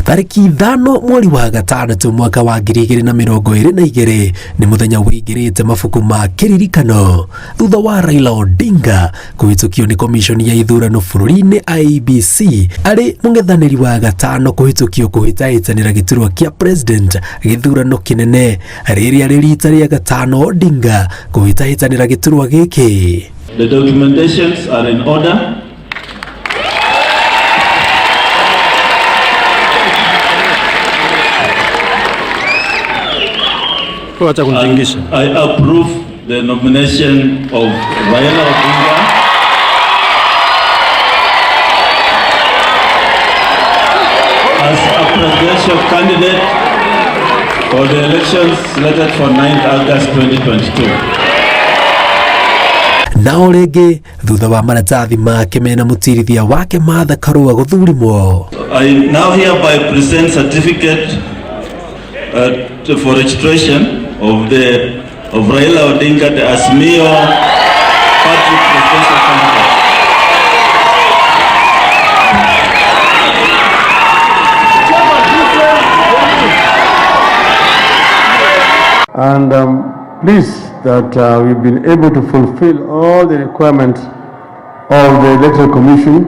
Tariki 5 mweri wa gatandatu mwaka wa 2022 ni muthenya wĩingĩrĩte mabuku ma kĩririkano thutha wa Raila Odinga kũhetũkio ni komishoni ya ithurano bũrũri-inĩ IEBC arĩ mũng'ethanĩri wa gatano kũhetũkio kũhĩtahĩtanĩra gĩturwa kĩa president gĩthurano kĩnene rĩrĩa rĩ rita rĩa gatano Odinga kũhĩtahĩtanĩra gĩturwa gĩkĩ. The documentations are in order. I approve the nomination of Raila Odinga as a presidential candidate for the elections slated for 9th August 2022. Nao rĩngĩ thutha wa maratathi make mena mũtirithia wake Martha Karua gũthurimo. I now hereby present certificate for registration of Raila Odinga as Mayor Party presidential candidate. And pleased that we've been able to fulfill all the requirements of the Electoral Commission,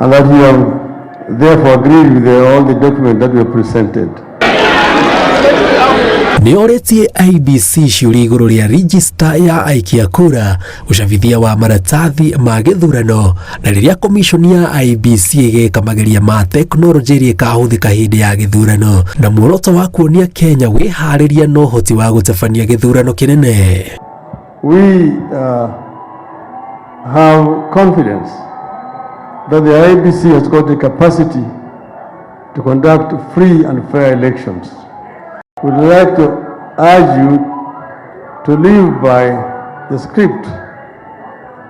and that we have therefore agreed with all the documents that we have presented. Nĩorĩtie IEBC ciũria igũrũ rĩa register ya aikia kura, ũcabithia wa maratathi ma gĩthurano, na rĩrĩa komishoni ya IEBC ĩgĩka mageria ma tekinoronjĩ ĩrĩa ĩkahũthĩka hĩndĩ ya gĩthurano, na muoroto wa kuonia Kenya wĩharĩria na ũhoti wa gũtabania gĩthurano kĩnene. We have confidence that the IEBC has got the capacity to conduct free and fair elections. We would like to urge you to live by the script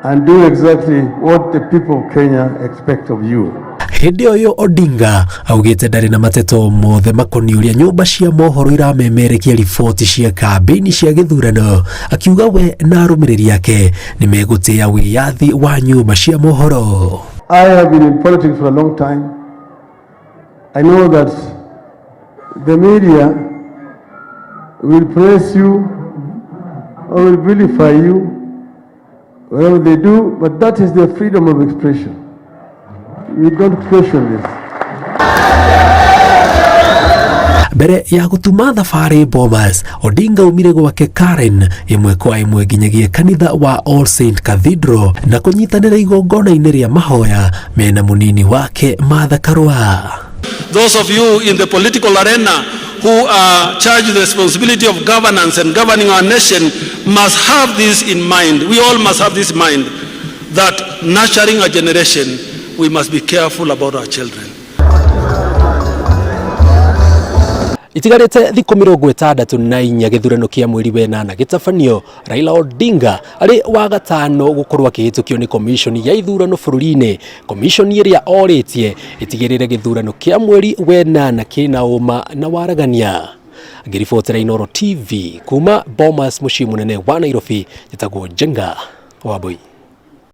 and do exactly what the people of Kenya expect of you. Hĩndĩ ũyũ Odinga augĩte ndarĩ na mateto mothe makoniĩ ũrĩa nyũmba cia mohoro iramemerekia riboti cia kambĩini cia gĩthurano, akiuga we na arũmĩrĩri ake nĩ megũtĩĩa wĩyathi wa nyũmba cia mohoro. I have been in politics for a long time. I know that the media will praise you or will vilify you, whatever they do, but that is their freedom of expression. We don't question this. Mbere ya gũtuma thabarĩ Bomas, Odinga umire gwake Karen ĩmwe kwa ĩmwe nginyagia kanitha wa All Saint Cathedral na kũnyitanĩra igongona-inĩ rĩa mahoya mena mũnini wake Martha Karua. Those of you in the political arena who are charged with the responsibility of governance and governing our nation must have this in mind. We all must have this in mind, that nurturing a generation, we must be careful about our children. Itigarĩte thikũ 64 gĩthurano kĩa mweri wenana gĩtabanio, Raila Odinga arĩ wa gatano gũkorwo akĩhetũkio nĩ komishoni ya ithurano bũrũri-inĩ, komishoni ĩrĩa orĩtie ĩtigĩrĩre gĩthurano kĩa mweri wenana kĩna ũma na waragania. Ngĩribotera Inooro TV kuma Bomas, mũciĩ mũnene wa Nairobi, njĩtagwo Jenga Wambui.